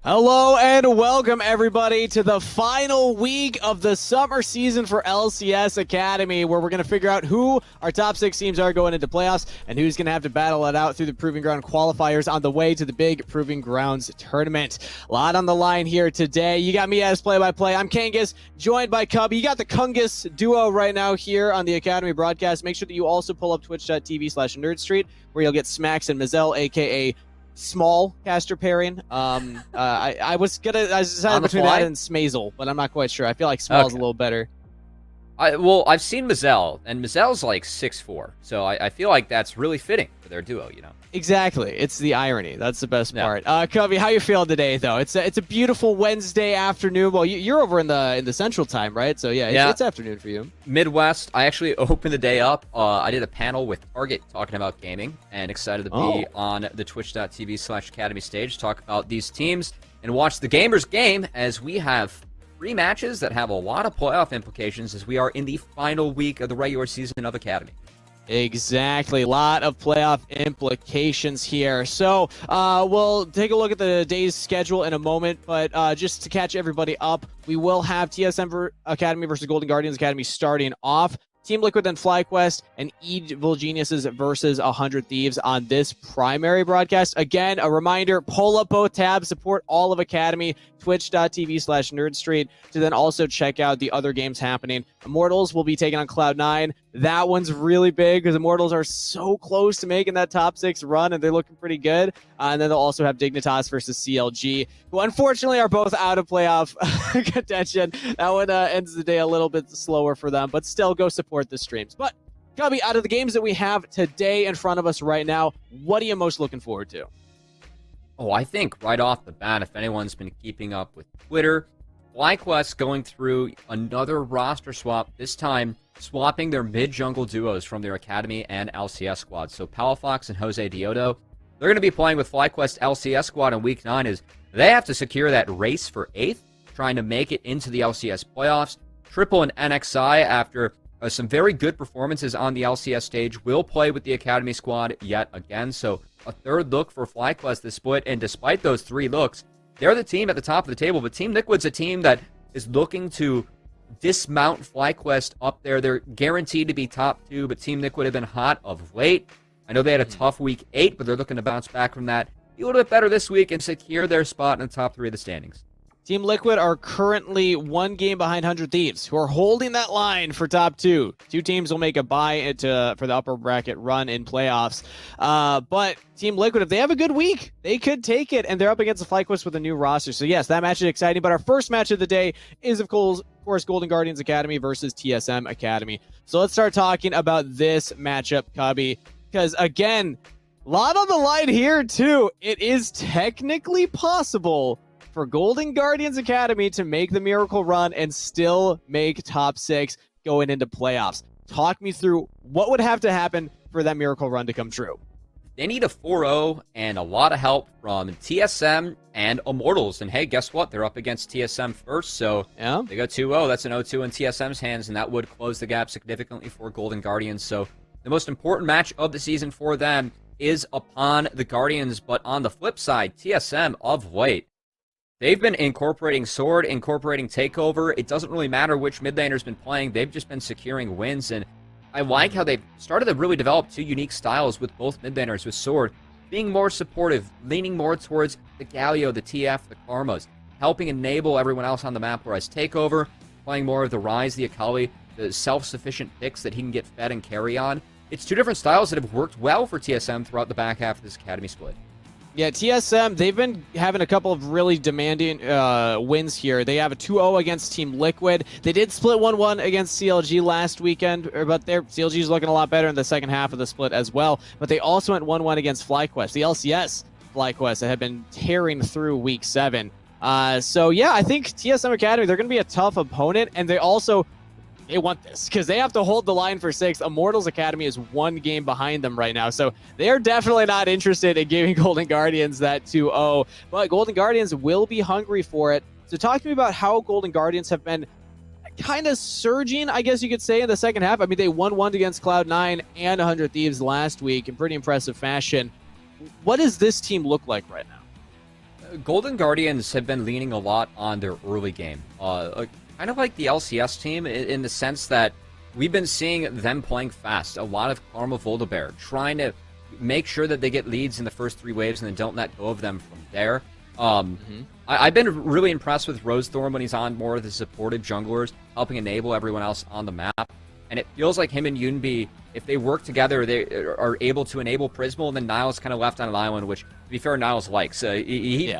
Hello and welcome everybody to the final week of the summer season for LCS Academy, where we're going to figure out who our top 6 teams are going into playoffs and who's going to have to battle it out through the Proving Ground qualifiers on the way to the big Proving Grounds tournament. A lot on the line here today. You got me as play-by-play. I'm Kangas, joined by Cubby. You got the Kungus duo right now here on the Academy broadcast. Make sure that you also pull up twitch.tv/nerdstreet, where you'll get Smacks and Mazel, aka Small caster pairing. I decided between that and Smazel, but I'm not quite sure. I feel like Small's a little better. I've seen Mazel, and Mazel's like 6'4", so I feel like that's really fitting for their duo, you know? Exactly. It's the irony. That's the best part. Covey, how you feeling today, though? It's a beautiful Wednesday afternoon. Well, you're over in the Central Time, right? So, yeah, it's afternoon for you. Midwest. I actually opened the day up. I did a panel with Target talking about gaming, and excited to be on the twitch.tv/academy stage, talk about these teams, and watch the gamers game, as we have 3 matches that have a lot of playoff implications, as we are in the final week of the regular season of Academy. Exactly. A lot of playoff implications here. So we'll take a look at the day's schedule in a moment, but just to catch everybody up, we will have TSM Academy versus Golden Guardians Academy starting off. Team Liquid and FlyQuest and Evil Geniuses versus 100 Thieves on this primary broadcast. Again, a reminder, pull up both tabs, support all of Academy, twitch.tv/nerdstreet, to then also check out the other games happening. Immortals will be taking on Cloud9. That one's really big because Immortals are so close to making that top 6 run, and they're looking pretty good. And then they'll also have Dignitas versus CLG, who unfortunately are both out of playoff contention. That one ends the day a little bit slower for them, but still go support the streams. But, Cubby, out of the games that we have today in front of us right now, what are you most looking forward to? Oh, I think right off the bat, if anyone's been keeping up with Twitter, FlyQuest going through another roster swap, this time swapping their mid-jungle duos from their Academy and LCS squads. So Palafox and Jose Diodo, they're going to be playing with FlyQuest LCS squad in Week 9 as they have to secure that race for 8th, trying to make it into the LCS playoffs. Triple and NXI, after some very good performances on the LCS stage, will play with the Academy squad yet again. So a third look for FlyQuest this split, and despite those 3 looks, they're the team at the top of the table, but Team Liquid's a team that is looking to dismount FlyQuest up there. They're guaranteed to be top 2, but Team Liquid have been hot of late. I know they had a tough Week 8, but they're looking to bounce back from that, be a little bit better this week, and secure their spot in the top 3 of the standings. Team Liquid are currently 1 game behind 100 Thieves, who are holding that line for top 2. 2 teams will make a bye for the upper bracket run in playoffs. But Team Liquid, if they have a good week, they could take it, and they're up against the FlyQuest with a new roster. So yes, that match is exciting, but our first match of the day is, of course, Golden Guardians Academy versus TSM Academy. So let's start talking about this matchup, Cubby, because again, a lot on the line here too. It is technically possible for Golden Guardians Academy to make the miracle run and still make top 6 going into playoffs. Talk me through what would have to happen for that miracle run to come true. They need a 4-0 and a lot of help from TSM and Immortals. And hey, guess what? They're up against TSM first, so they go 2-0. That's an 0-2 in TSM's hands, and that would close the gap significantly for Golden Guardians. So the most important match of the season for them is upon the Guardians. But on the flip side, TSM of late, they've been incorporating Sword, incorporating Takeover. It doesn't really matter which mid laner's been playing. They've just been securing wins, and I like how they've started to really develop 2 unique styles with both mid laners, with Sword being more supportive, leaning more towards the Galio, the TF, the Karmas, helping enable everyone else on the map, whereas Takeover playing more of the Ryze, the Akali, the self-sufficient picks that he can get fed and carry on. It's 2 different styles that have worked well for TSM throughout the back half of this Academy split. Yeah, TSM, they've been having a couple of really demanding wins here. They have a 2-0 against Team Liquid. They did split 1-1 against CLG last weekend, but CLG's looking a lot better in the second half of the split as well. But they also went 1-1 against FlyQuest, the LCS FlyQuest that had been tearing through Week 7. So yeah, I think TSM Academy, they're going to be a tough opponent, and they want this because they have to hold the line for 6. Immortals Academy is 1 game behind them right now, so they're definitely not interested in giving Golden Guardians that 2-0, but Golden Guardians will be hungry for it. So talk to me about how Golden Guardians have been kind of surging, I guess you could say, in the second half. I mean, they won 1 against Cloud9 and 100 Thieves last week in pretty impressive fashion. What does this team look like right now? Golden Guardians have been leaning a lot on their early game. Kind of like the LCS team in the sense that we've been seeing them playing fast. A lot of Karma Voldabear, trying to make sure that they get leads in the first 3 waves and then don't let go of them from there. I've been really impressed with Rosethorn when he's on more of the supportive junglers, helping enable everyone else on the map. And it feels like him and Yunbi, if they work together, they are able to enable Prismal, and then Niles kind of left on an island, which, to be fair, Niles likes. He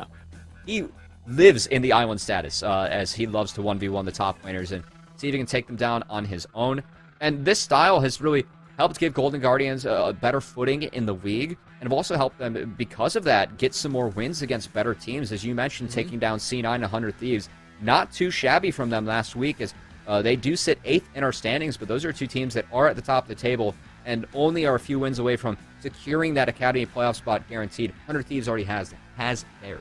lives in the island status, as he loves to 1v1 the top laners and see if he can take them down on his own. And this style has really helped give Golden Guardians a better footing in the league, and have also helped them, because of that, get some more wins against better teams. As you mentioned, taking down C9 and 100 Thieves. Not too shabby from them last week, as they do sit 8th in our standings, but those are 2 teams that are at the top of the table and only are a few wins away from securing that Academy playoff spot guaranteed. 100 Thieves already has theirs.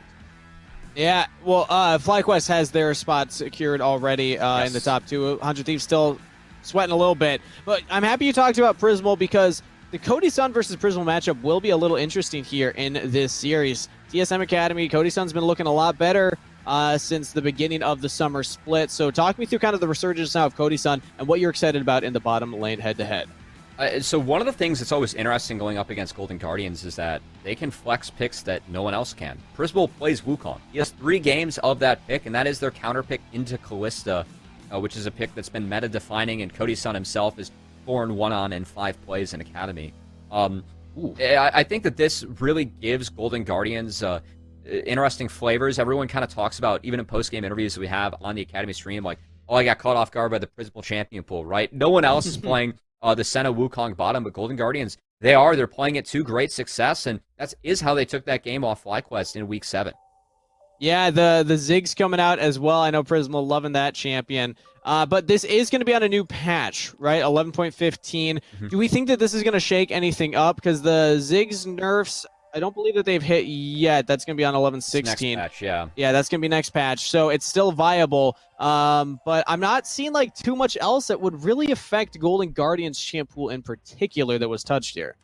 Yeah, well, FlyQuest has their spot secured already in the top 2. 100 Thieves still sweating a little bit. But I'm happy you talked about Prismal, because the Cody Sun versus Prismal matchup will be a little interesting here in this series. TSM Academy, Cody Sun's been looking a lot better since the beginning of the summer split. So talk me through kind of the resurgence now of Cody Sun and what you're excited about in the bottom lane head-to-head. So one of the things that's always interesting going up against Golden Guardians is that they can flex picks that no one else can. Prismal plays Wukong. He has 3 games of that pick, and that is their counter pick into Callista, which is a pick that's been meta-defining, and Cody Sun himself is 4-1 on in 5 plays in Academy. I think that this really gives Golden Guardians interesting flavors. Everyone kind of talks about, even in post-game interviews that we have on the Academy stream, like, oh, I got caught off guard by the Prismal champion pool, right? No one else is playing the Senna Wukong bottom, but Golden Guardians, they're playing it to great success, and that is how they took that game off FlyQuest in Week 7. Yeah, the Ziggs coming out as well. I know Prismal loving that champion. But this is going to be on a new patch, right? 11.15. Do we think that this is going to shake anything up? Because the Ziggs nerfs, I don't believe that they've hit yet. That's going to be on 11.16. Next patch, yeah. Yeah, that's going to be next patch. So it's still viable. But I'm not seeing like too much else that would really affect Golden Guardians champ pool in particular that was touched here.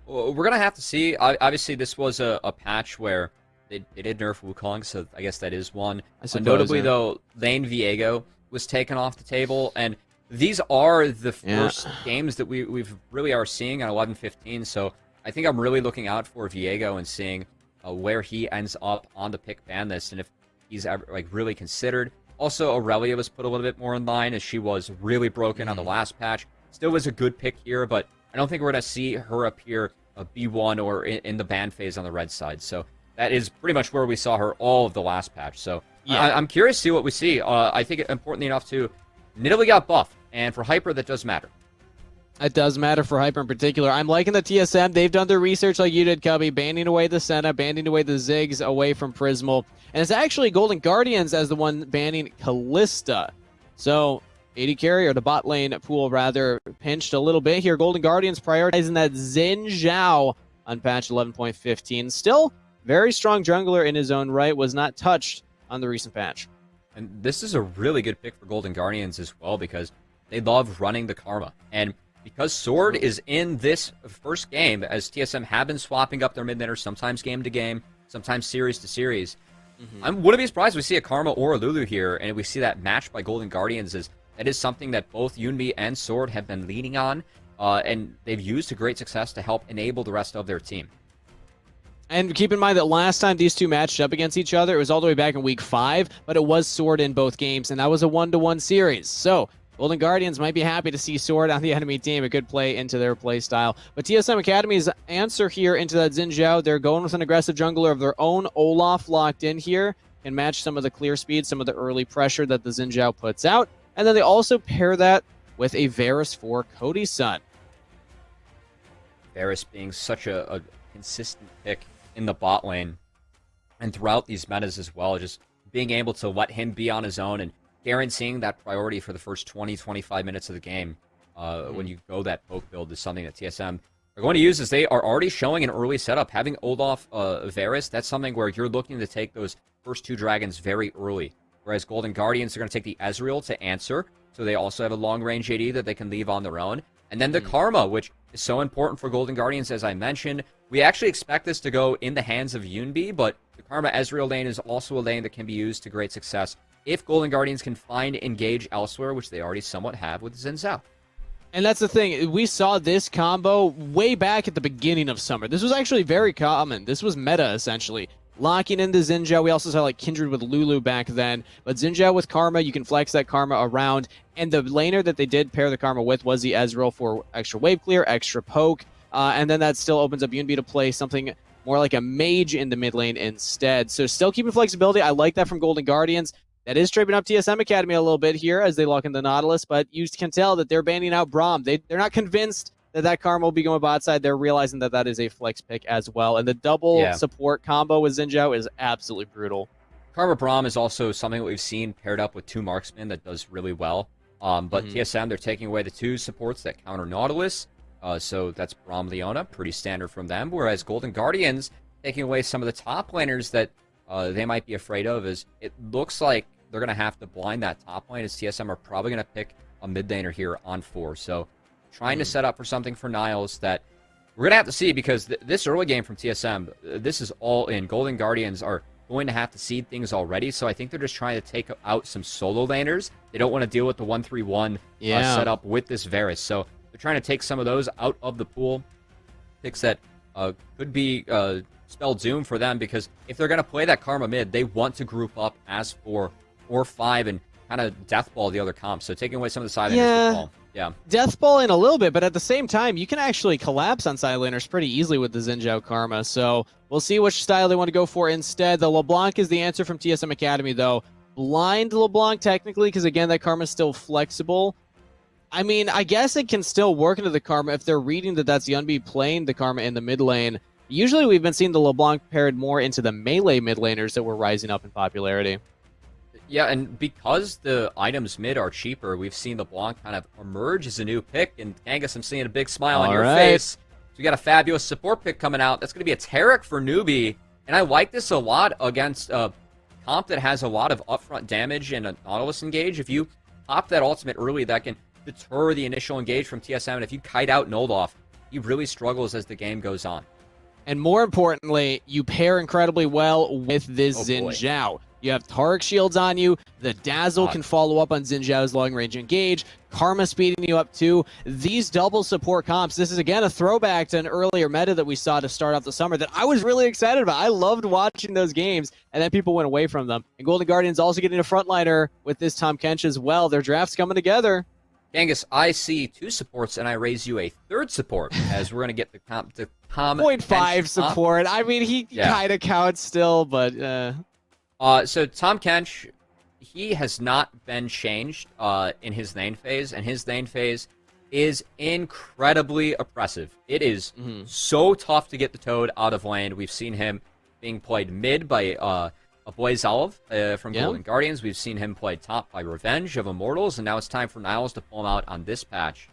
Well, we're going to have to see. Obviously, this was a patch where they did nerf Wukong, so I guess that is one. Notably, though, Lane Viego was taken off the table, and these are the first games that we've really are seeing on 11.15, so I think I'm really looking out for Viego and seeing where he ends up on the pick ban list, and if he's ever, like, really considered. Also, Aurelia was put a little bit more in line, as she was really broken on the last patch. Still was a good pick here, but I don't think we're going to see her appear B1 or in the ban phase on the red side, so that is pretty much where we saw her all of the last patch. So I'm curious to see what we see. I think importantly enough, too, Nidalee got buffed, and for Hyper, that does matter. It does matter for Hyper in particular. I'm liking the TSM. They've done their research like you did, Cubby, banning away the Senna, banning away the Ziggs away from Prismal. And it's actually Golden Guardians as the one banning Callista. So AD carry, or the bot lane pool, rather, pinched a little bit here. Golden Guardians prioritizing that Xin Zhao on patch 11.15. Still very strong jungler in his own right, was not touched on the recent patch. And this is a really good pick for Golden Guardians as well, because they love running the Karma. And because Sword is in this first game, as TSM have been swapping up their mid laners, sometimes game to game, sometimes series to series, I wouldn't be surprised if we see a Karma or a Lulu here, and if we see that match by Golden Guardians, that is something that both Yunbi and Sword have been leaning on, and they've used to great success to help enable the rest of their team. And keep in mind that last time these two matched up against each other, it was all the way back in Week 5, but it was Sword in both games, and that was a 1-to-1 series. So Golden Guardians might be happy to see Sword on the enemy team. A good play into their play style. But TSM Academy's answer here into that Xin Zhao, they're going with an aggressive jungler of their own. Olaf locked in here, can match some of the clear speed, some of the early pressure that the Xin Zhao puts out. And then they also pair that with a Varus for Cody Sun. Varus being such a consistent pick in the bot lane and throughout these metas as well, just being able to let him be on his own and guaranteeing that priority for the first 20-25 minutes of the game when you go that poke build is something that TSM are going to use, as they are already showing an early setup. Having Olaf Varus, that's something where you're looking to take those first 2 dragons very early, whereas Golden Guardians are going to take the Ezreal to answer, so they also have a long-range AD that they can leave on their own. And then the Karma, which is so important for Golden Guardians, as I mentioned. We actually expect this to go in the hands of Yunbi, but The Karma Ezreal lane is also a lane that can be used to great success if Golden Guardians can find engage elsewhere, which they already somewhat have with Xin Zhao. And that's the thing. We saw this combo way back at the beginning of summer. This was actually very common. This was meta, essentially. Locking into Xin Zhao. We also saw like Kindred with Lulu back then. But Xin Zhao with Karma, you can flex that Karma around. And the laner that they did pair the Karma with was the Ezreal for extra wave clear, extra poke. And then that still opens up Yunbi to play something more like a mage in the mid lane instead. So still keeping flexibility. I like that from Golden Guardians. That is tripping up TSM Academy a little bit here as they lock in the Nautilus, but you can tell that they're banning out Braum. They're not convinced that Karma will be going bot side. They're realizing that that is a flex pick as well. And the double support combo with Xin Zhao is absolutely brutal. Karma Braum is also something that we've seen paired up with two marksmen that does really well. But TSM, they're taking away the two supports that counter Nautilus. So that's Braum Leona, pretty standard from them. Whereas Golden Guardians taking away some of the top laners that they might be afraid of. Is it looks like they're going to have to blind that top lane, as TSM are probably going to pick a mid laner here on 4. So trying to set up for something for Niles that we're going to have to see, because this early game from TSM, this is all in. Golden Guardians are going to have to seed things already, so I think they're just trying to take out some solo laners. They don't want to deal with the 1-3-1 setup with this Varus, so they're trying to take some of those out of the pool. Picks that could be spell doom for them, because if they're going to play that Karma mid, they want to group up as 4 or 5 and kind of deathball the other comps. So taking away some of the side laners. Yeah. Deathballing a little bit, but at the same time, you can actually collapse on side laners pretty easily with the Xin Zhao Karma. So we'll see which style they want to go for instead. The LeBlanc is the answer from TSM Academy, though. Blind LeBlanc, technically, because again, that Karma is still flexible. I mean, I guess it can still work into the Karma if they're reading that that's Yunbi playing the Karma in the mid lane. Usually we've been seeing the LeBlanc paired more into the melee mid laners that were rising up in popularity. Yeah, and because the items mid are cheaper, we've seen LeBlanc kind of emerge as a new pick. And Angus, I'm seeing a big smile on your face. So we got a fabulous support pick coming out. That's going to be a Taric for newbie. And I like this a lot against a comp that has a lot of upfront damage and a Nautilus engage. If you pop that ultimate early, that can deter the initial engage from TSM. And if you kite out Noldoff, he really struggles as the game goes on. And more importantly, you pair incredibly well with this Xin Zhao. You have Taric shields on you. The Dazzle can follow up on Xin Zhao's long-range engage. Karma speeding you up too. These double support comps, this is again a throwback to an earlier meta that we saw to start off the summer that I was really excited about. I loved watching those games, and then people went away from them. And Golden Guardians also getting a frontliner with this Tahm Kench as well. Their draft's coming together. Angus, I see 2 supports, and I raise you a 3rd support, as we're going to get the Tahm 0.5 support. I mean, he kind of counts still, but... So Tahm Kench, he has not been changed in his lane phase, and his lane phase is incredibly oppressive. It is so tough to get the Toad out of lane. We've seen him being played mid by a Blazalov from Golden Guardians. We've seen him played top by Revenge of Immortals, and now it's time for Niles to pull him out on this patch.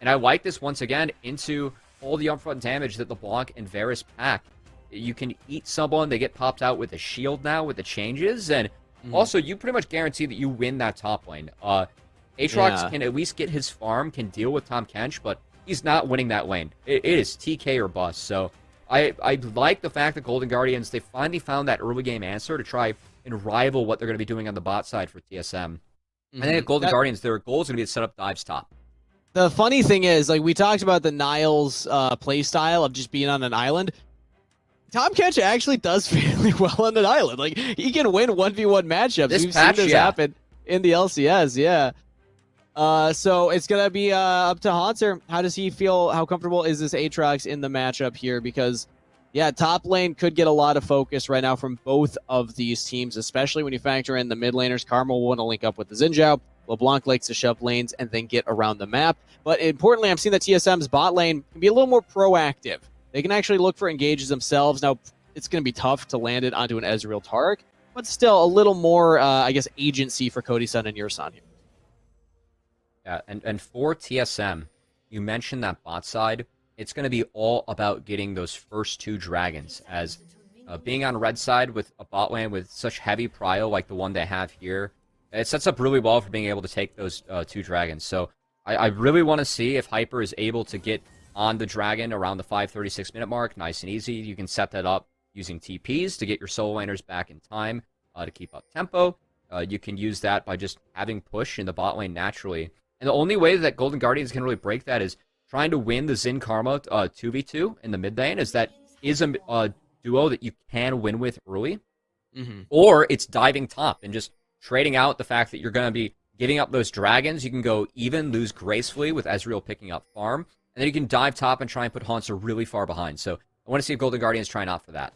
And I like this once again into all the upfront damage that LeBlanc and Varus pack. You can eat someone, they get popped out with a shield now with the changes, and also you pretty much guarantee that you win that top lane. Aatrox can at least get his farm, can deal with Tahm Kench, but he's not winning that lane. It is TK or bust. So I like the fact that Golden Guardians, they finally found that early game answer to try and rival what they're going to be doing on the bot side for TSM. I think at Golden Guardians, their goal is going to be to set up dives top. The funny thing is, like we talked about the Niles play style of just being on an island. Tahm Kench actually does fairly well on an island. Like, he can win 1v1 matchups. We've seen this happen in the LCS, so it's going to be up to Haunter. How does he feel? How comfortable is this Aatrox in the matchup here? Because, top lane could get a lot of focus right now from both of these teams, especially when you factor in the mid laners. Karma will want to link up with the Xin Zhao. LeBlanc likes to shove lanes and then get around the map. But importantly, I've seen that TSM's bot lane can be a little more proactive. They can actually look for engages themselves. Now, it's going to be tough to land it onto an Ezreal Taric, but still a little more, I guess, agency for Cody Sun and Yursan here. Yeah, and for TSM, you mentioned that bot side. It's going to be all about getting those first 2 dragons, as being on red side with a bot lane with such heavy prio like the one they have here, it sets up really well for being able to take those 2 dragons. So I really want to see if Hyper is able to get on the dragon around the 5:36 minute mark, nice and easy. You can set that up using TPs to get your solo laners back in time to keep up tempo. You can use that by just having push in the bot lane naturally. And the only way that Golden Guardians can really break that is trying to win the Xin Karma 2v2 in the mid lane, as that is a duo that you can win with early. Or it's diving top and just trading out the fact that you're going to be giving up those dragons. You can go even, lose gracefully with Ezreal picking up farm, and then you can dive top and try and put Haunter really far behind. So I want to see if Golden Guardians try and opt for that.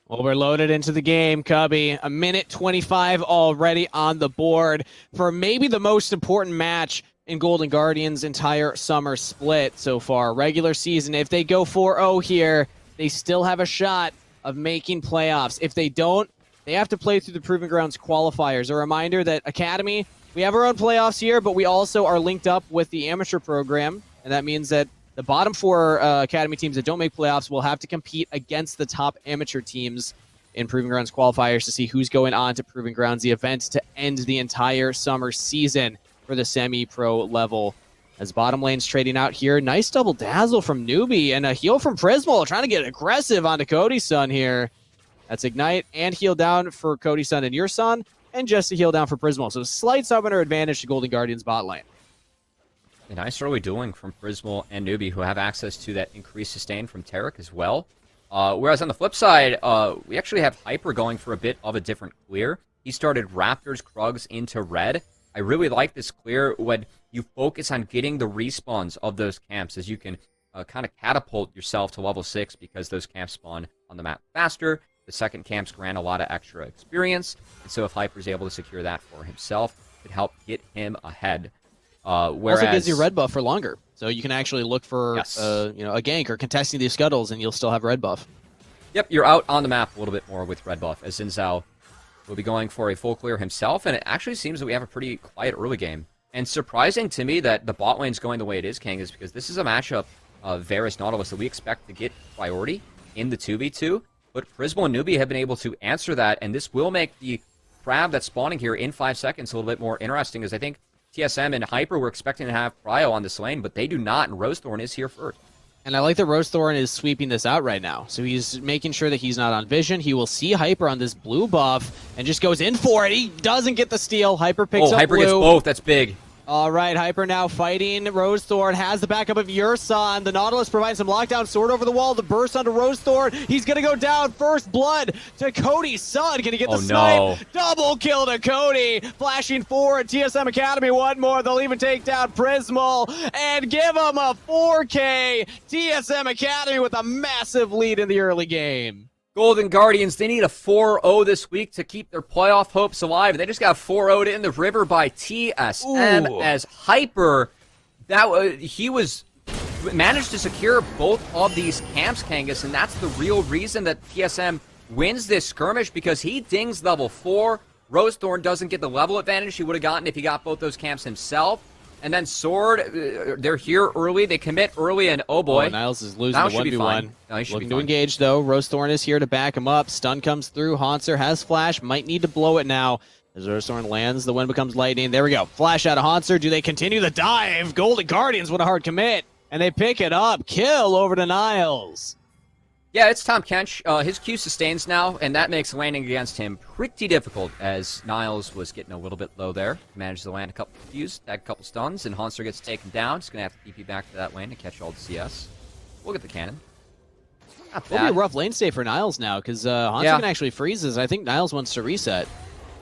Well, we're loaded into the game, Cubby. A minute 25 already on the board for maybe the most important match in Golden Guardians' entire summer split so far. Regular season, if they go 4-0 here, they still have a shot of making playoffs. If they don't, they have to play through the Proving Grounds qualifiers. A reminder that Academy, we have our own playoffs here, but we also are linked up with the amateur program, and that means that the bottom 4 Academy teams that don't make playoffs will have to compete against the top amateur teams in Proving Grounds qualifiers to see who's going on to Proving Grounds, the event to end the entire summer season for the semi-pro level. As bottom lane's trading out here, nice double dazzle from Newbie and a heal from Prismal, trying to get aggressive onto Cody's son here. That's Ignite and heal down for Cody's son and your son, and just a heal down for Prismal. So slight summoner advantage to Golden Guardians bot lane. A nice early dueling from Prismal and Newbie, who have access to that increased sustain from Taric as well. Whereas on the flip side, we actually have Hyper going for a bit of a different clear. He started Raptors, Krugs into red. I really like this clear when you focus on getting the respawns of those camps, as you can kind of catapult yourself to level 6 because those camps spawn on the map faster. The second camps grant a lot of extra experience, and so if Hyper's able to secure that for himself, it could help get him ahead. Whereas, also gives you red buff for longer, so you can actually look for yes. a gank or contesting these scuttles, and you'll still have red buff. Yep, you're out on the map a little bit more with red buff, as Xin Zhao will be going for a full clear himself, and it actually seems that we have a pretty quiet early game. And surprising to me that the bot lane's going the way it is, King, is because this is a matchup of Varus Nautilus that we expect to get priority in the 2v2. But Prismal and Newbie have been able to answer that, and this will make the crab that's spawning here in 5 seconds a little bit more interesting, as I think TSM and Hyper were expecting to have Prio on this lane, but they do not, and Rosethorn is here first. And I like that Rosethorn is sweeping this out right now. So he's making sure that he's not on vision. He will see Hyper on this blue buff and just goes in for it. He doesn't get the steal. Hyper picks up Hyper blue. gets both. That's big. All right, Hyper now fighting Rosethorn, has the backup of Yurson. The Nautilus provides some lockdown, sword over the wall, the burst onto Rosethorn. He's going to go down. First blood to Cody's son. Going to get the snipe. No. Double kill to Cody. Flashing forward, TSM Academy, one more. They'll even take down Prismal and give him a 4K. TSM Academy with a massive lead in the early game. Golden Guardians, they need a 4-0 this week to keep their playoff hopes alive. They just got 4-0'd in the river by TSM. Ooh. As Hyper, he managed to secure both of these camps, Kangas, and that's the real reason that TSM wins this skirmish, because he dings level 4. Rosethorn doesn't get the level advantage he would have gotten if he got both those camps himself. And then Sword, they're here early. They commit early, and oh boy. Niles is losing Niles the 1v1. Looking to engage, though. Rosethorn is here to back him up. Stun comes through. Haunter has flash. Might need to blow it now. As Rosethorn lands, the wind becomes lightning. There we go. Flash out of Haunter. Do they continue the dive? Golden Guardians, what a hard commit. And they pick it up. Kill over to Niles. Yeah, it's Tom Kench. His Q sustains now, and that makes landing against him pretty difficult, as Niles was getting a little bit low there. Managed to land a couple of Qs, tag a couple stuns, and Haunter gets taken down. He's going to have to TP back to that lane to catch all the CS. We'll get the cannon. Not It'll be bad. a rough lane stay for Niles now, because Haunter can actually freezes. I think Niles wants to reset.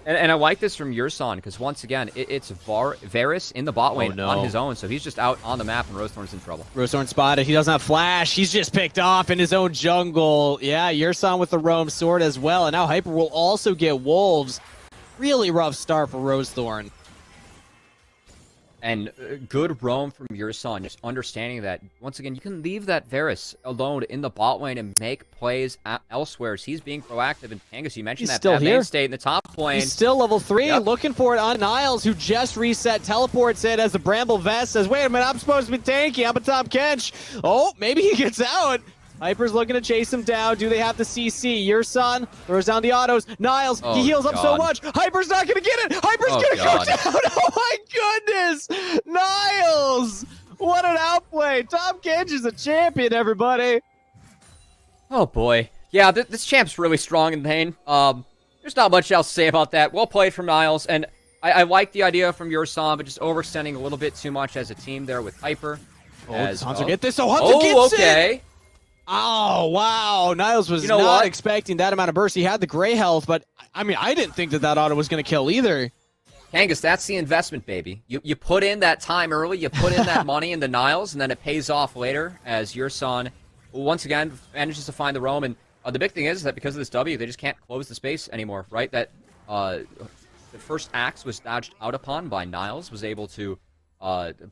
And I like this from Yurson, because once again, it's Varus in the bot lane on his own, so he's just out on the map, and Rosethorn's in trouble. Rosethorn spotted. He doesn't have flash. He's just picked off in his own jungle. Yeah, Yurson with the roam sword as well, and now Hyper will also get wolves. Really rough start for Rosethorn. And good roam from Yurson, just understanding that, once again, you can leave that Varus alone in the bot lane and make plays elsewhere. So he's being proactive, and Kangas, you mentioned He's that still here. mainstay in the top lane. He's still level 3, looking for it on Niles, who just reset, teleports in as the Bramble Vest says, wait a minute, I'm supposed to be tanky, I'm a Tom Kench. Oh, maybe he gets out. Hyper's looking to chase him down. Do they have the CC? Yurson throws down the autos. Niles, he heals up so much. Hyper's not going to get it. Hyper's going to go down. Oh my goodness. Niles. What an outplay. Tom Kench is a champion, everybody. Oh boy. Yeah, this champ's really strong in lane. There's not much else to say about that. Well played from Niles, and I like the idea from your song, but just overextending a little bit too much as a team there with Hyper. Does Hunter get this? Oh, Hunter gets okay. it! Oh, wow. Niles was not what? expecting that amount of burst. He had the gray health, but I mean, I didn't think that auto was going to kill either. Kangas, that's the investment, baby. You put in that time early, you put in that money into Niles, and then it pays off later as your son, once again, manages to find the roam. And the big thing is that because of this W, they just can't close the space anymore, right? That the first axe was dodged out upon by Niles, was able to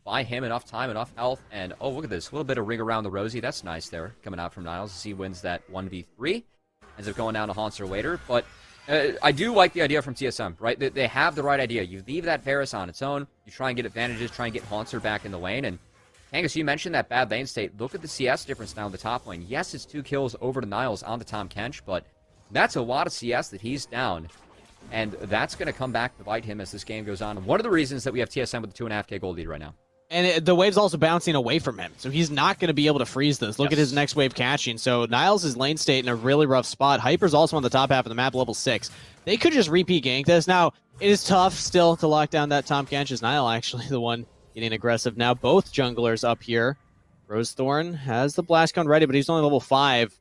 buy him enough time, enough health, and oh, look at this. A little bit of ring around the rosy. That's nice there, coming out from Niles as he wins that 1v3. Ends up going down to Haunter later, but I do like the idea from TSM, right? They have the right idea. You leave that Varus on its own, you try and get advantages, try and get Haunter back in the lane, and Kangas, you mentioned that bad lane state. Look at the CS difference now in the top lane. Yes, it's 2 kills over to Niles on the Tom Kench, but that's a lot of CS that he's down. And that's going to come back to bite him as this game goes on. One of the reasons that we have TSM with the 2.5k gold lead right now. And the wave's also bouncing away from him, so he's not going to be able to freeze this. Look at his next wave catching. So Niles is lane state in a really rough spot. Hyper's also on the top half of the map, level 6. They could just repeat gank this. Now, it is tough still to lock down that Tom Kench. Is Nile actually the one getting aggressive now? Both junglers up here. Rosethorn has the blast gun ready, but he's only level 5.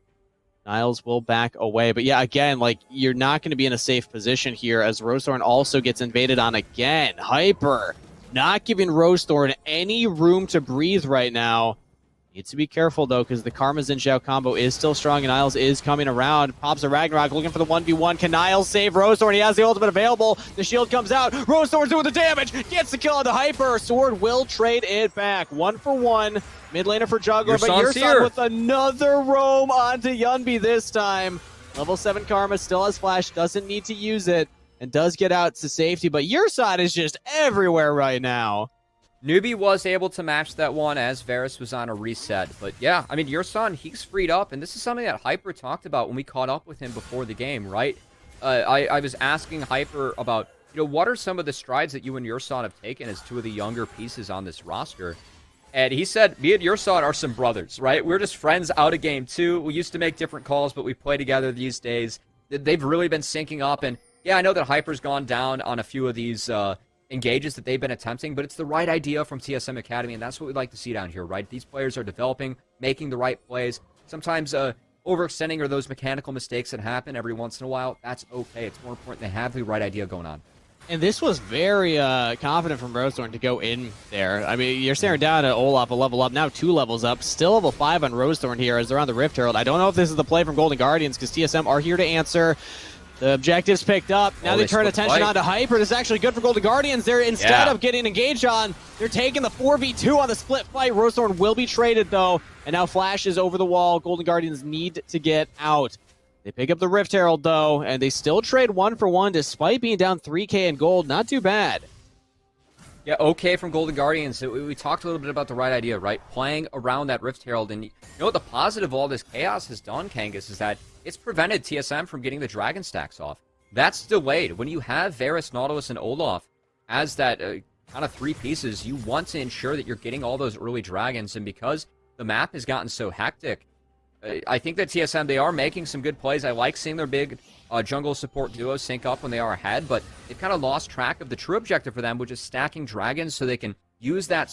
Niles will back away. But yeah, again, like, you're not going to be in a safe position here as Rosethorn also gets invaded on again. Hyper not giving Rosethorn any room to breathe right now. Needs to be careful, though, because the Karma Xin Zhao combo is still strong, and Niles is coming around. Pops a Ragnarok, looking for the 1v1. Can Niles save Rosethorn? He has the ultimate available. The shield comes out. Rosethorn's doing the damage. Gets the kill on the Hyper. Sword will trade it back. 1 for 1. Mid laner for jungler, but Yerson with another roam onto Yunbi this time. Level 7 Karma still has flash, doesn't need to use it, and does get out to safety, but Yerson is just everywhere right now. Newbie was able to match that one as Varus was on a reset. But yeah, I mean, Yerson, he's freed up, and this is something that Hyper talked about when we caught up with him before the game, right? I was asking Hyper about, what are some of the strides that you and Yerson have taken as 2 of the younger pieces on this roster? And he said, me and Yerson are some brothers, right? We're just friends out of game 2. We used to make different calls, but we play together these days. They've really been syncing up, and yeah, I know that Hyper's gone down on a few of these engages that they've been attempting, but it's the right idea from TSM Academy, and that's what we'd like to see down here, right? These players are developing, making the right plays. Sometimes overextending or those mechanical mistakes that happen every once in a while, that's okay. It's more important they have the right idea going on. And this was very confident from Rosethorn to go in there. I mean, you're staring down at Olaf, a level up, now 2 levels up. Still level 5 on Rosethorn here as they're on the Rift Herald. I don't know if this is the play from Golden Guardians because TSM are here to answer. The objective's picked up. Now they turn attention onto Hyper. This is actually good for Golden Guardians. They're, instead of getting engaged on, they're taking the 4v2 on the split fight. Rosethorn will be traded, though. And now Flash is over the wall. Golden Guardians need to get out. They pick up the Rift Herald, though, and they still trade 1 for 1 despite being down 3k in gold. Not too bad. Yeah, okay from Golden Guardians. We talked a little bit about the right idea, right? Playing around that Rift Herald. And you know what the positive of all this chaos has done, Kangas, is that it's prevented TSM from getting the Dragon stacks off. That's delayed. When you have Varus, Nautilus, and Olaf as that kind of 3 pieces, you want to ensure that you're getting all those early Dragons. And because the map has gotten so hectic, I think that TSM, they are making some good plays. I like seeing their big jungle support duos sync up when they are ahead, but they've kind of lost track of the true objective for them, which is stacking Dragons so they can use that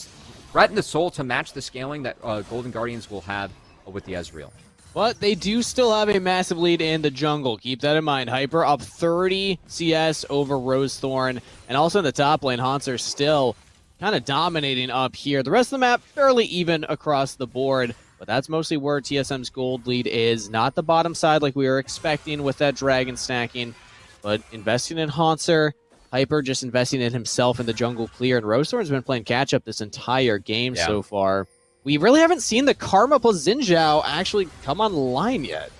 threat in the soul to match the scaling that Golden Guardians will have with the Ezreal. But they do still have a massive lead in the jungle. Keep that in mind. Hyper up 30 CS over Rosethorn. And also in the top lane, Haunter still kind of dominating up here. The rest of the map fairly even across the board. But that's mostly where TSM's gold lead is. Not the bottom side like we were expecting with that dragon stacking. But investing in Haunter. Hyper just investing in himself in the jungle clear. And Rosethorn's been playing catch-up this entire game so far. We really haven't seen the Karma plus Xin Zhao actually come online yet.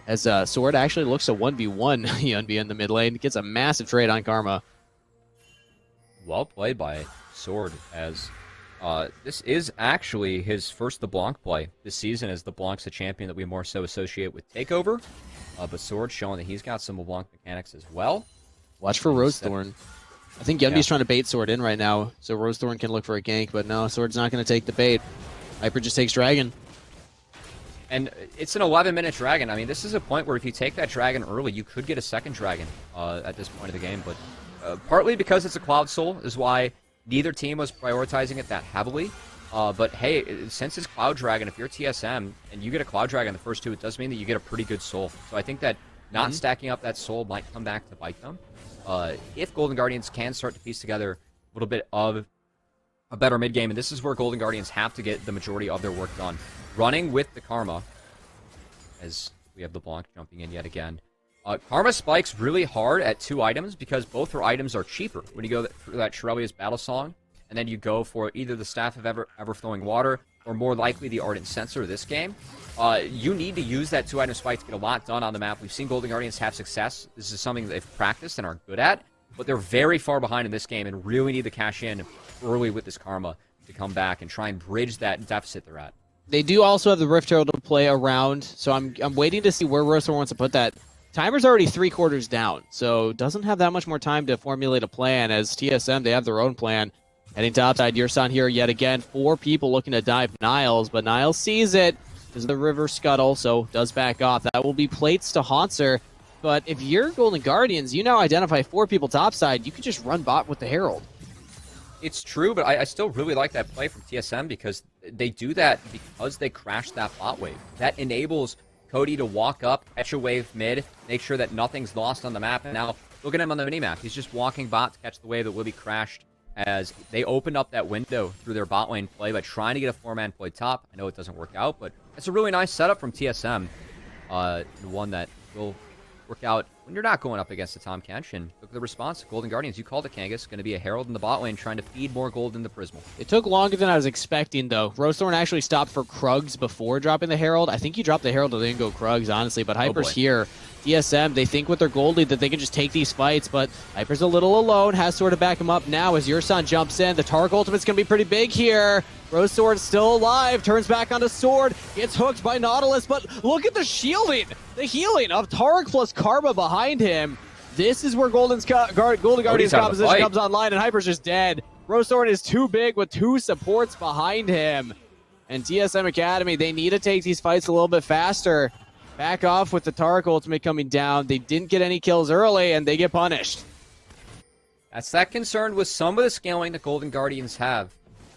As Sword actually looks to 1v1 Yunbi in the mid lane. Gets a massive trade on Karma. Well played by Sword, as this is actually his first LeBlanc play this season, as LeBlanc's a champion that we more so associate with Takeover. But Sword showing that he's got some LeBlanc mechanics as well. Watch for Rosethorn. I think Yunbi's trying to bait Sword in right now, so Rosethorn can look for a gank, but no, Sword's not going to take the bait. Hyper just takes Dragon. And it's an 11-minute dragon. I mean, this is a point where if you take that dragon early, you could get a second dragon at this point of the game. But partly because it's a Cloud Soul is why neither team was prioritizing it that heavily. But hey, since it's Cloud Dragon, if you're TSM and you get a Cloud Dragon in the first two, it does mean that you get a pretty good soul. So I think that not stacking up that soul might come back to bite them. If Golden Guardians can start to piece together a little bit of a better mid game, and this is where Golden Guardians have to get the majority of their work done. Running with the Karma, as we have the Blanc jumping in yet again. Karma spikes really hard at 2 items because both her items are cheaper when you go through that Shirelia's Battle Song, and then you go for either the Staff of Ever-Flowing Water, or more likely the Ardent Censer this game. You need to use that 2-item spike to get a lot done on the map. We've seen Golden Guardians have success. This is something that they've practiced and are good at, but they're very far behind in this game and really need to cash in early with this Karma to come back and try and bridge that deficit they're at. They do also have the Rift Herald to play around, so I'm waiting to see where Roaster wants to put that. Timer's already 3/4 down, so doesn't have that much more time to formulate a plan. As TSM, they have their own plan. Heading topside, Yursan here yet again. 4 people looking to dive Niles, but Niles sees it because of the river scuttle, so does back off. That will be plates to Haunter, but if you're Golden Guardians, you now identify 4 people topside, you could just run bot with the Herald. It's true, but I still really like that play from TSM because they do that because they crash that bot wave. That enables Cody to walk up, catch a wave mid, make sure that nothing's lost on the map. And now, look at him on the minimap. He's just walking bot to catch the wave that will be crashed as they opened up that window through their bot lane play by trying to get a 4-man play top. I know it doesn't work out, but it's a really nice setup from TSM. One that will work out when you're not going up against the Tom Kench. And look at the response. Golden Guardians, you called it, Kangas. Going to be a Herald in the bot lane trying to feed more gold in the Prismal. It took longer than I was expecting, though. Rosethorn actually stopped for Krugs before dropping the Herald. I think he dropped the Herald and then go Krugs, honestly. But Hyper's here. TSM, they think with their gold lead that they can just take these fights, but Hyper's a little alone, has sort of back him up now as Yursan jumps in. The Tark ultimate's going to be pretty big here. Rose Sword still alive, turns back onto Sword, gets hooked by Nautilus, but look at the shielding, the healing of Tark plus Karma behind him. This is where Golden Guardian's composition comes online, and Hyper's just dead. Rose Sword is too big with 2 supports behind him. And TSM Academy, they need to take these fights a little bit faster. Back off with the Tark ultimate coming down. They didn't get any kills early, and they get punished. That's that concern with some of the scaling that Golden Guardians have.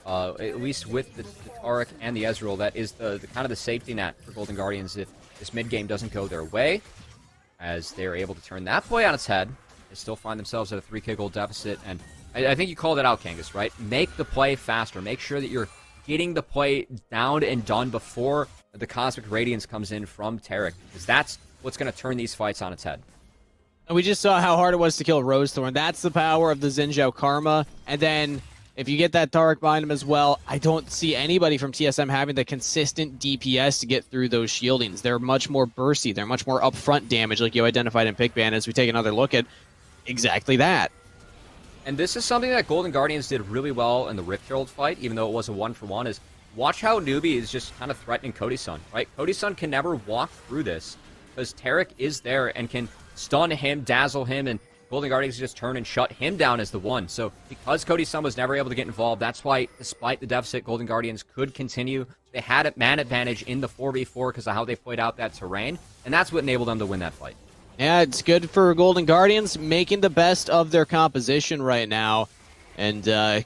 At least with the Tark and the Ezreal, that is the kind of the safety net for Golden Guardians if this mid game doesn't go their way, as they're able to turn that play on its head. They still find themselves at a 3k gold deficit, and I think you called it out, Kangas, right? Make the play faster. Make sure that you're getting the play down and done before the Cosmic Radiance comes in from Tarek, because that's what's going to turn these fights on its head. And we just saw how hard it was to kill Rosethorn. That's the power of the Xin Zhao Karma. And then if you get that Tarek behind him as well, I don't see anybody from TSM having the consistent DPS to get through those shieldings. They're much more bursty. They're much more upfront damage, like you identified in Pickban, as we take another look at exactly that. And this is something that Golden Guardians did really well in the Rift Herald fight, even though it was a 1-for-1, is watch how Newbie is just kind of threatening Cody-san, right? Cody-san can never walk through this because Tarek is there and can stun him, dazzle him, and Golden Guardians just turn and shut him down as the one. So because Cody-san was never able to get involved, that's why, despite the deficit, Golden Guardians could continue. They had a man advantage in the 4v4 because of how they played out that terrain, and that's what enabled them to win that fight. Yeah, it's good for Golden Guardians, making the best of their composition right now. And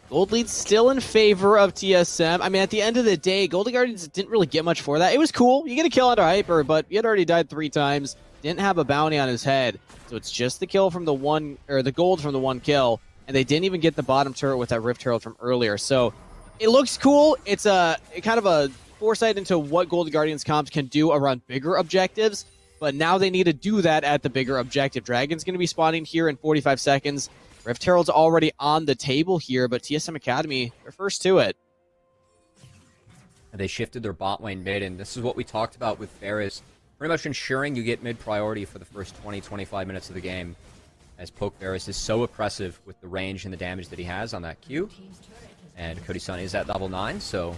Gold Lead's still in favor of TSM. I mean, at the end of the day, Golden Guardians didn't really get much for that. It was cool. You get a kill under Hyper, but he had already died 3 times. Didn't have a bounty on his head. So it's just the kill from the one, or the gold from the 1 kill. And they didn't even get the bottom turret with that Rift Herald from earlier. So it looks cool. It's a kind of a foresight into what Golden Guardians comps can do around bigger objectives. But now they need to do that at the bigger objective. Dragon's going to be spawning here in 45 seconds. Rift Herald's already on the table here, but TSM Academy, they're first to it. They shifted their bot lane mid, and this is what we talked about with Varus. Pretty much ensuring you get mid priority for the first 20-25 minutes of the game, as Poke Varus is so oppressive with the range and the damage that he has on that Q. And Cody-san is at level 9, so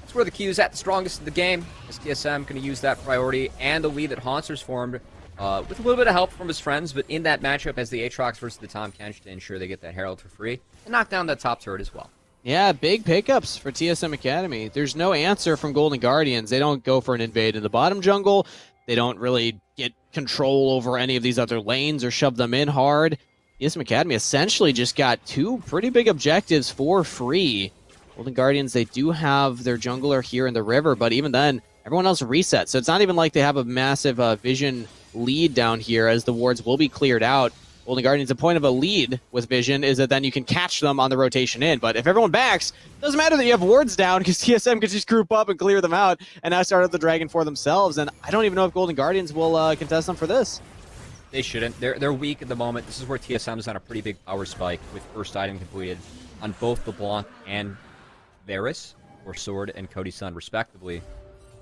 that's where the Q is at the strongest in the game. As TSM going to use that priority and the lead that Haunter's formed, with a little bit of help from his friends, but in that matchup as the Aatrox versus the Tom Kench to ensure they get that Herald for free and knock down that top turret as well. Yeah, big pickups for TSM Academy. There's no answer from Golden Guardians. They don't go for an invade in the bottom jungle. They don't really get control over any of these other lanes or shove them in hard. TSM Academy essentially just got two pretty big objectives for free. Golden Guardians, they do have their jungler here in the river, but even then, everyone else resets. So it's not even like they have a massive vision lead down here, as the wards will be cleared out. Golden Guardians, the point of a lead with vision is that then you can catch them on the rotation in. But if everyone backs, doesn't matter that you have wards down, because TSM could just group up and clear them out and now start up the dragon for themselves. And I don't even know if Golden Guardians will contest them for this. They shouldn't. They're weak at the moment. This is where TSM's on a pretty big power spike with first item completed on both LeBlanc and Varus, or Sword and Cody Sun, respectively.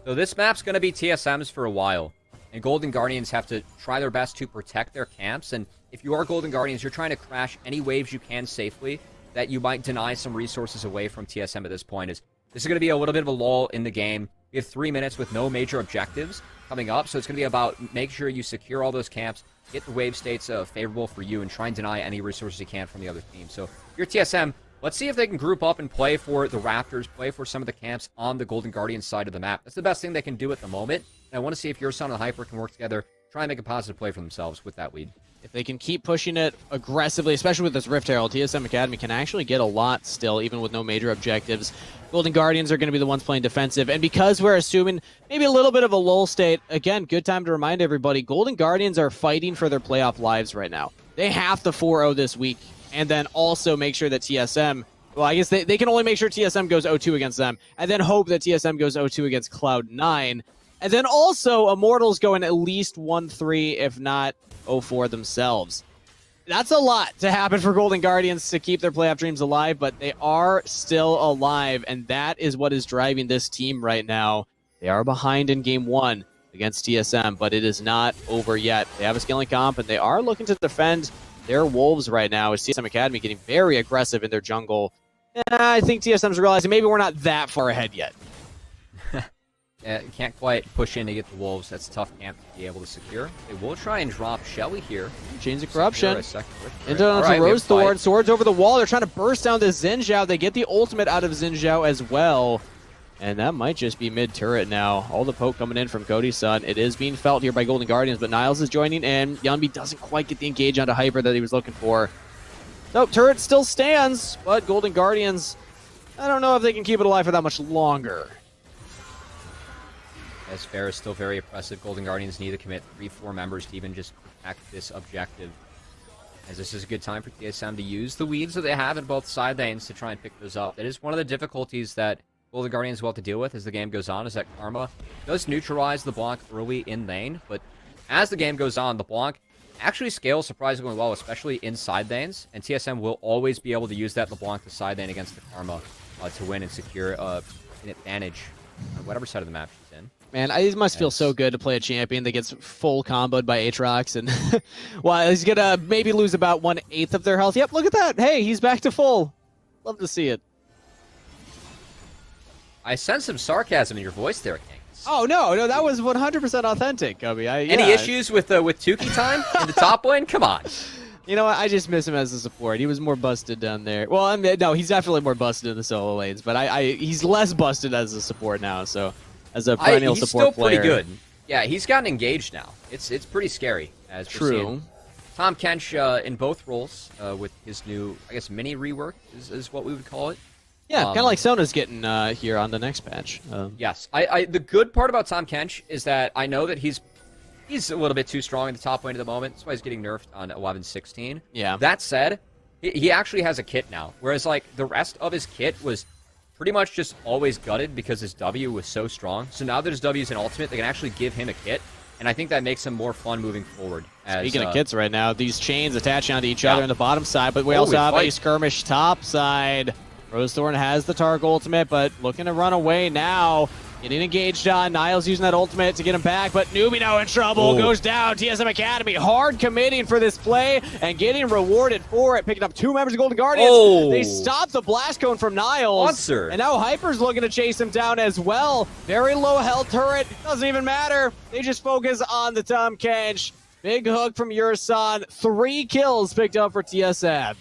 So this map's going to be TSM's for a while. And Golden Guardians have to try their best to protect their camps. And if you are Golden Guardians, you're trying to crash any waves you can safely that you might deny some resources away from TSM at this point. This is going to be a little bit of a lull in the game. We have 3 minutes with no major objectives coming up, so it's going to be about make sure you secure all those camps, get the wave states favorable for you, and try and deny any resources you can from the other team. So if you're TSM, let's see if they can group up and play for the Raptors, play for some of the camps on the Golden Guardians side of the map. That's the best thing they can do at the moment. And I want to see if your Son and Hyper can work together, try and make a positive play for themselves with that lead. If they can keep pushing it aggressively, especially with this Rift Herald, TSM Academy can actually get a lot still, even with no major objectives. Golden Guardians are going to be the ones playing defensive, and because we're assuming maybe a little bit of a lull state, again, good time to remind everybody, Golden Guardians are fighting for their playoff lives right now. They have to 4-0 this week, and then also make sure that TSM, well, I guess they can only make sure TSM goes 0-2 against them, and then hope that TSM goes 0-2 against Cloud9, and then also Immortals going at least 1-3, if not 0-4 themselves. That's a lot to happen for Golden Guardians to keep their playoff dreams alive, but they are still alive, and that is what is driving this team right now. They are behind in Game 1 against TSM, but it is not over yet. They have a scaling comp, and they are looking to defend their wolves right now, as TSM Academy getting very aggressive in their jungle. And I think TSM's realizing maybe we're not that far ahead yet. Can't quite push in to get the wolves. That's a tough camp to be able to secure. They will try and drop Shelly here. Chains of Corruption. Into Rose Thorn. Swords over the wall. They're trying to burst down this Xin Zhao. They get the ultimate out of Xin Zhao as well. And that might just be mid-turret now. All the poke coming in from Cody Sun. It is being felt here by Golden Guardians, but Niles is joining in. Yanbi doesn't quite get the engage onto Hyper that he was looking for. So, turret still stands, but Golden Guardians, I don't know if they can keep it alive for that much longer. As Fair is still very oppressive, Golden Guardians need to commit 3-4 members to even just protect this objective. As this is a good time for TSM to use the weeds that they have in both side lanes to try and pick those up. It is one of the difficulties that Golden Guardians will have to deal with as the game goes on, is that Karma does neutralize the Blanc early in lane, but as the game goes on, the Blanc actually scales surprisingly well, especially in side lanes, and TSM will always be able to use that LeBlanc to side lane against the Karma to win and secure an advantage on whatever side of the map she's in. Man, it must feel so good to play a champion that gets full comboed by Aatrox, and well, he's gonna maybe lose about 1/8 of their health. Yep, look at that. Hey, he's back to full. Love to see it. I sense some sarcasm in your voice there, King. Oh, no, that was 100% authentic, Cubby. Any issues with Tukey time in the top lane? Come on. You know what? I just miss him as a support. He was more busted down there. Well, I mean, no, he's definitely more busted in the solo lanes, but he's less busted as a support now, so as a perennial support player. He's still pretty good. Yeah, he's gotten engaged now. It's pretty scary. As True. Tom Kench in both roles with his new, I guess, mini rework is what we would call it. Yeah, kind of like Sona's getting here on the next patch. Yes. The good part about Tom Kench is that I know that he's a little bit too strong in the top lane at the moment. That's why he's getting nerfed on 11-16. Yeah. That said, he actually has a kit now, whereas like the rest of his kit was pretty much just always gutted because his W was so strong. So now that his W is an ultimate, they can actually give him a kit, and I think that makes him more fun moving forward. Speaking of kits right now, these chains attaching onto each other on the bottom side, but we also have a skirmish top side. Rosethorn has the Targ ultimate, but looking to run away now. Getting engaged on. Niles using that ultimate to get him back, but Nubino in trouble. Goes down. TSM Academy hard committing for this play and getting rewarded for it. Picking up 2 members of Golden Guardians. They stop the blast cone from Niles. Monster. And now Hyper's looking to chase him down as well. Very low health turret. Doesn't even matter. They just focus on the Tom Kench. Big hook from Yurson. 3 kills picked up for TSM.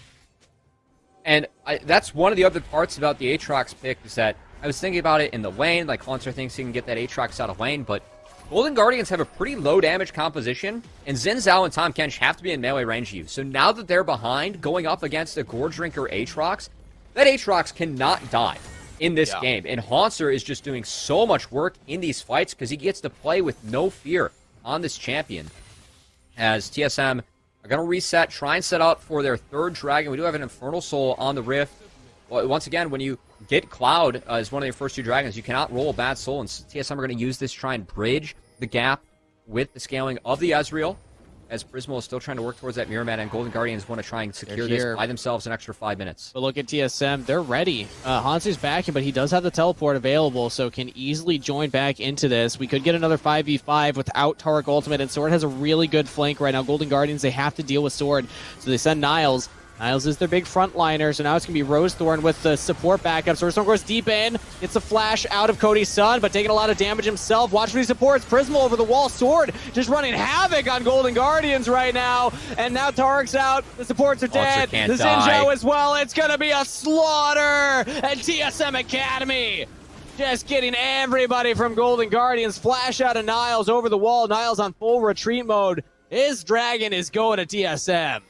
And that's one of the other parts about the Aatrox pick is that I was thinking about it in the lane, like Haunter thinks he can get that Aatrox out of lane, but Golden Guardians have a pretty low damage composition, and Xin Zhao and Tahm Kench have to be in melee range of you. So now that they're behind, going up against a Gore Drinker Aatrox, that Aatrox cannot die in this game. And Haunter is just doing so much work in these fights because he gets to play with no fear on this champion. As TSM are going to reset, try and set up for their third dragon. We do have an Infernal Soul on the Rift. Well, once again, when you get Cloud as one of your first two dragons, you cannot roll a bad soul, and TSM are going to use this to try and bridge the gap with the scaling of the Ezreal, as Prismal is still trying to work towards that Mirror Mana, and Golden Guardians want to try and secure this by themselves an extra 5 minutes. But look at TSM, they're ready. Hansu's back, but he does have the teleport available, so can easily join back into this. We could get another 5v5 without Taric Ultimate, and Sword has a really good flank right now. Golden Guardians, they have to deal with Sword, so they send Niles. Niles is their big frontliner, so now it's going to be Rosethorn with the support backup. So Rosethorn goes deep in, gets a flash out of Cody's son, but taking a lot of damage himself. Watch what he supports. Prismal over the wall. Sword just running havoc on Golden Guardians right now. And now Tarik's out. The supports are dead. The Zinjo as well. It's going to be a slaughter. And TSM Academy just getting everybody from Golden Guardians. Flash out of Niles over the wall. Niles on full retreat mode. His dragon is going to TSM.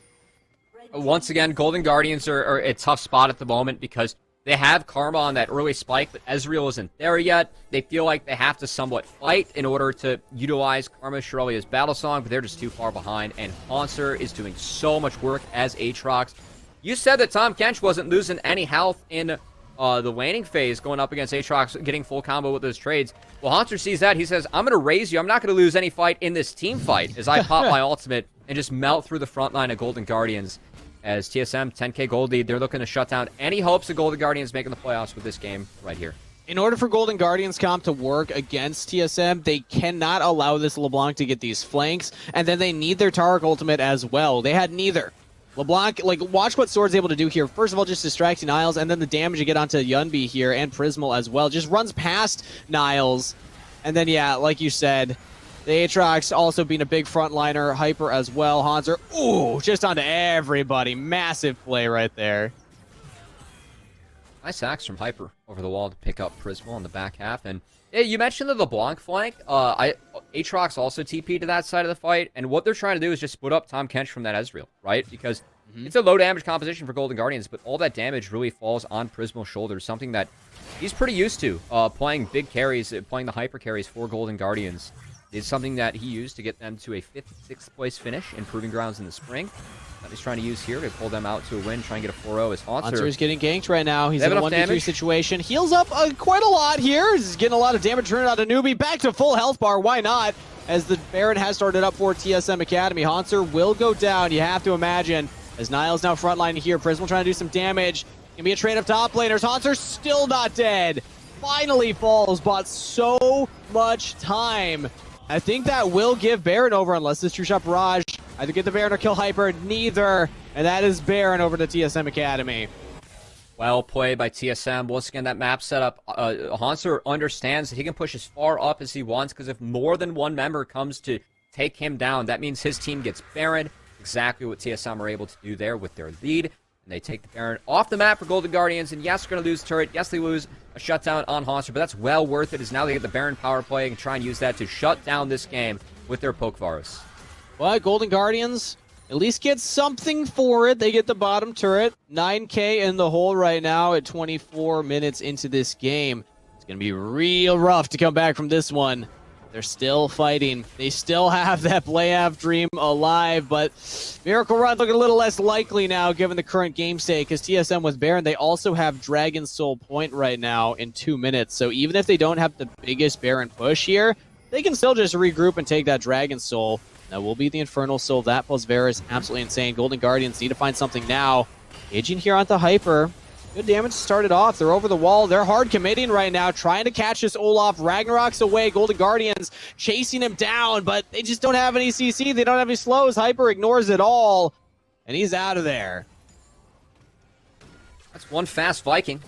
Once again, Golden Guardians are a tough spot at the moment because they have Karma on that early spike, but Ezreal isn't there yet. They feel like they have to somewhat fight in order to utilize Karma Shirelia's Battle Song, but they're just too far behind, and Haunter is doing so much work as Aatrox. You said that Tahm Kench wasn't losing any health in the laning phase going up against Aatrox, getting full combo with those trades. Well, Haunter sees that. He says, I'm going to raise you. I'm not going to lose any fight in this team fight as I pop my ultimate and just melt through the front line of Golden Guardians. As TSM, 10k gold lead, they're looking to shut down any hopes of Golden Guardians making the playoffs with this game right here. In order for Golden Guardians comp to work against TSM, they cannot allow this LeBlanc to get these flanks, and then they need their Taric ultimate as well. They had neither. LeBlanc, like, watch what Sword's able to do here. First of all, just distracting Niles, and then the damage to get onto Yunbi here, and Prismal as well. Just runs past Niles, and then, yeah, like you said, the Aatrox also being a big frontliner, Hyper as well. Haunter, ooh, just onto everybody. Massive play right there. Nice axe from Hyper over the wall to pick up Prismal in the back half. And yeah, you mentioned the LeBlanc flank. Aatrox also TP'd to that side of the fight. And what they're trying to do is just split up Tahm Kench from that Ezreal, right? Because it's a low damage composition for Golden Guardians, but all that damage really falls on Prismal's shoulders, something that he's pretty used to, playing big carries, playing the Hyper carries for Golden Guardians. It's something that he used to get them to a 5th, 6th place finish in Proving Grounds in the spring. That he's trying to use here to pull them out to a win, try and get a 4-0 as Haunter is getting ganked right now. He's in a 1v3 situation. Heals up quite a lot here. He's getting a lot of damage turned out of Newbie. Back to full health bar. Why not? As the Baron has started up for TSM Academy. Haunter will go down, you have to imagine. As Niles now frontline here. Prismal trying to do some damage. Gonna be a trade of top laners. Haunter still not dead. Finally falls. Bought so much time. I think that will give Baron over unless this True Shot Barrage. Either get the Baron or kill Hyper. Neither. And that is Baron over to TSM Academy. Well played by TSM. Once again, that map setup, Haunter understands that he can push as far up as he wants because if more than one member comes to take him down, that means his team gets Baron. Exactly what TSM are able to do there with their lead. And they take the Baron off the map for Golden Guardians. And yes, they're going to lose turret. Yes, they lose a shutdown on Haunter, but that's well worth it as now they get the Baron power play and try and use that to shut down this game with their Poke Varus. Well, Golden Guardians at least get something for it. They get the bottom turret. 9k in the hole right now at 24 minutes into this game. It's going to be real rough to come back from this one. They're still fighting. They still have that playoff dream alive, but Miracle Run looking a little less likely now given the current game state because TSM with Baron, they also have Dragon Soul Point right now in 2 minutes. So even if they don't have the biggest Baron push here, they can still just regroup and take that Dragon Soul. That will be the Infernal Soul. That plus Varus, absolutely insane. Golden Guardians need to find something now. Aging here onto Hyper. Good damage started off. They're over the wall. They're hard committing right now, trying to catch this Olaf. Ragnarok's away. Golden Guardians chasing him down, but they just don't have any CC. They don't have any slows. Hyper ignores it all, and he's out of there. That's one fast Viking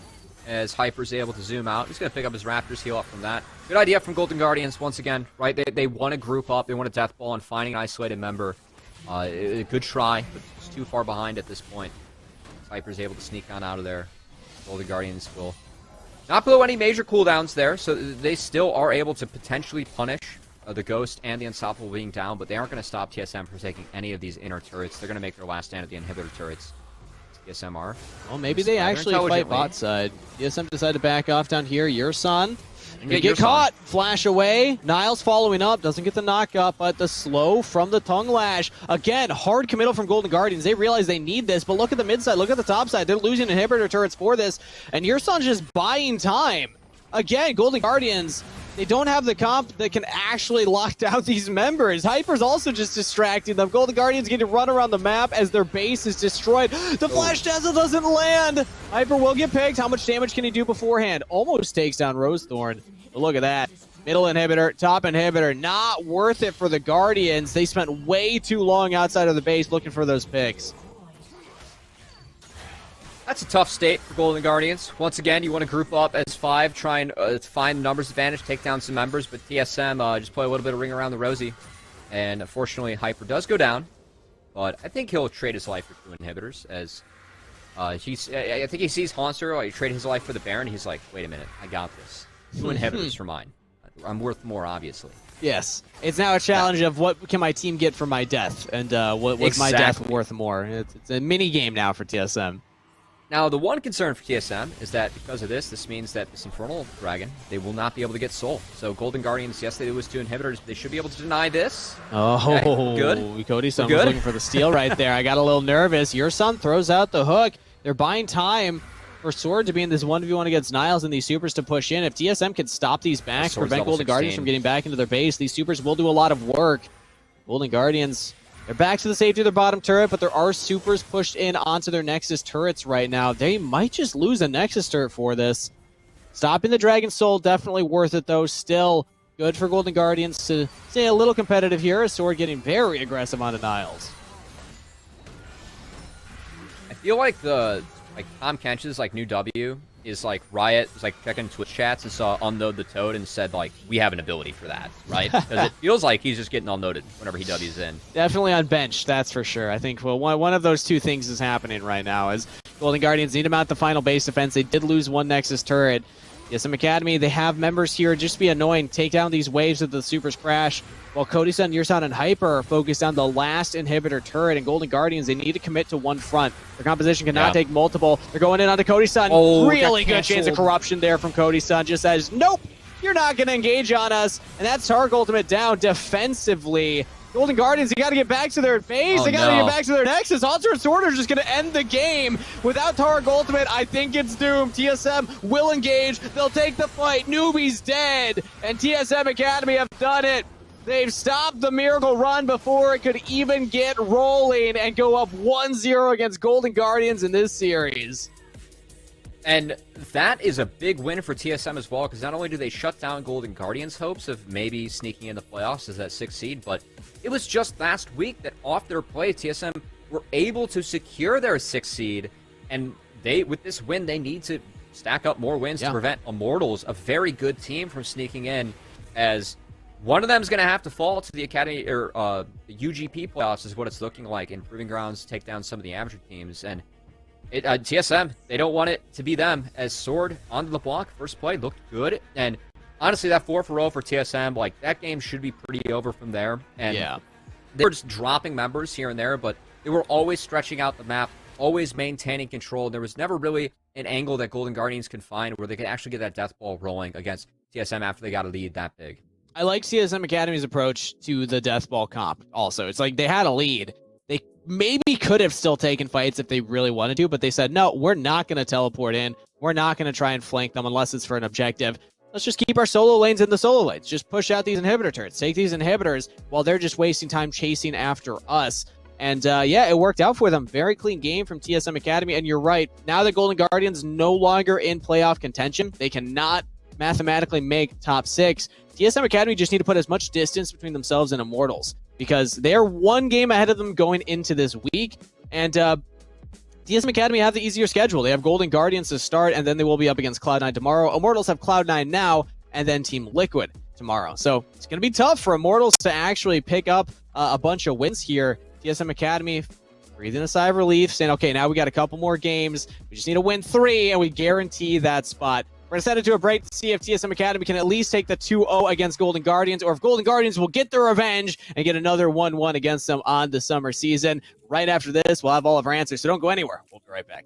as Hyper's able to zoom out. He's going to pick up his Raptors, heal up from that. Good idea from Golden Guardians once again, right? They want to group up. They want a death ball and finding an isolated member. A good try, but it's too far behind at this point. Viper's able to sneak on out of there. Golden Guardians will not blow any major cooldowns there, so they still are able to potentially punish the Ghost and the Unstoppable being down, but they aren't going to stop TSM from taking any of these inner turrets. They're going to make their last stand at the inhibitor turrets. TSM are. Well, maybe they actually fight bot side. TSM decided to back off down here. Yurson. Get caught. Flash away. Niles following up. Doesn't get the knock up, but the slow from the tongue lash. Again, hard committal from Golden Guardians. They realize they need this, but look at the mid side. Look at the top side. They're losing inhibitor turrets for this, and Yurson's just buying time. Again, Golden Guardians, they don't have the comp that can actually lock down these members. Hyper's also just distracting them. Golden Guardians get to run around the map as their base is destroyed. The Flash Dazzle doesn't land. Hyper will get picked. How much damage can he do beforehand? Almost takes down Rosethorn. But look at that. Middle inhibitor, top inhibitor. Not worth it for the Guardians. They spent way too long outside of the base looking for those picks. That's a tough state for Golden Guardians. Once again, you want to group up as 5, try and find the numbers advantage, take down some members, but TSM just play a little bit of ring around the rosy. And unfortunately, Hyper does go down, but I think he'll trade his life for 2 inhibitors, as I think he sees Haunster, he trade his life for the Baron, he's like, wait a minute, I got this. 2 inhibitors for mine. I'm worth more, obviously. Yes. It's now a challenge of what can my team get for my death, and what's my death worth more. It's a mini game now for TSM. Now, the one concern for TSM is that because of this means that this Infernal Dragon, they will not be able to get Soul. So Golden Guardians, yes, they lose 2 inhibitors, but they should be able to deny this. Oh, okay, good. Cody-san was looking for the steal right there. I got a little nervous. Yurson throws out the hook. They're buying time for Sword to be in this 1v1 against Niles and these supers to push in. If TSM can stop these backs, prevent Golden Guardians from getting back into their base, these supers will do a lot of work. Golden Guardians, they're back to the safety of their bottom turret, but there are supers pushed in onto their Nexus turrets right now. They might just lose a Nexus turret for this. Stopping the Dragon Soul, definitely worth it though. Still good for Golden Guardians to stay a little competitive here. Sword getting very aggressive onto Niles. I feel like Tom Kench's new W is Riot is checking Twitch chats and saw Unload the Toad and said we have an ability for that, right? Because it feels like he's just getting unloaded whenever he W's in. Definitely on bench, that's for sure. I think one of those two things is happening right now as Golden Guardians need to mount the final base defense. They did lose 1 Nexus turret. TSM Academy, they have members here just be annoying, take down these waves of the supers crash, while Cody-san, Yurson, and Hyper are focused on the last inhibitor turret, and Golden Guardians, they need to commit to one front. Their composition cannot take multiple. They're going in onto Cody-san. Oh, really good chance of corruption there from Cody-san. Just says, nope, you're not going to engage on us. And that's Tark Ultimate down defensively. Golden Guardians, you got to get back to their base. They got to get back to their Nexus. Haunter and Sword are just going to end the game. Without Tark Ultimate, I think it's doomed. TSM will engage. They'll take the fight. Newbie's dead. And TSM Academy have done it. They've stopped the miracle run before it could even get rolling and go up 1-0 against Golden Guardians in this series. And that is a big win for TSM as well, because not only do they shut down Golden Guardians' hopes of maybe sneaking in the playoffs as that 6th seed, but it was just last week that off their play, TSM were able to secure their 6th seed, and with this win, they need to stack up more wins to prevent Immortals, a very good team, from sneaking in, as one of them is going to have to fall to the Academy, or the UGP playoffs is what it's looking like, and Proving Grounds take down some of the amateur teams, and TSM, they don't want it to be them, as Sword onto the block, first play, looked good, and honestly, that 4-0 for TSM, that game should be pretty over from there, and they were just dropping members here and there, but they were always stretching out the map, always maintaining control. There was never really an angle that Golden Guardians could find where they could actually get that death ball rolling against TSM after they got a lead that big. I like TSM Academy's approach to the death ball comp also. It's they had a lead. They maybe could have still taken fights if they really wanted to, but they said, no, we're not going to teleport in. We're not going to try and flank them unless it's for an objective. Let's just keep our solo lanes in the solo lanes. Just push out these inhibitor turrets. Take these inhibitors while they're just wasting time chasing after us. And yeah, it worked out for them. Very clean game from TSM Academy. And you're right. Now that Golden Guardians no longer in playoff contention, they cannot mathematically make top 6. TSM Academy just need to put as much distance between themselves and Immortals, because they're one game ahead of them going into this week. And TSM Academy have the easier schedule. They have Golden Guardians to start, and then they will be up against Cloud9 tomorrow. Immortals have Cloud9 now, and then Team Liquid tomorrow. So it's going to be tough for Immortals to actually pick up a bunch of wins here. TSM Academy, breathing a sigh of relief, saying, okay, now we got a couple more games. We just need to win 3, and we guarantee that spot. We're going to send it to a break to see if TSM Academy can at least take the 2-0 against Golden Guardians, or if Golden Guardians will get their revenge and get another 1-1 against them on the summer season. Right after this, we'll have all of our answers, so don't go anywhere. We'll be right back.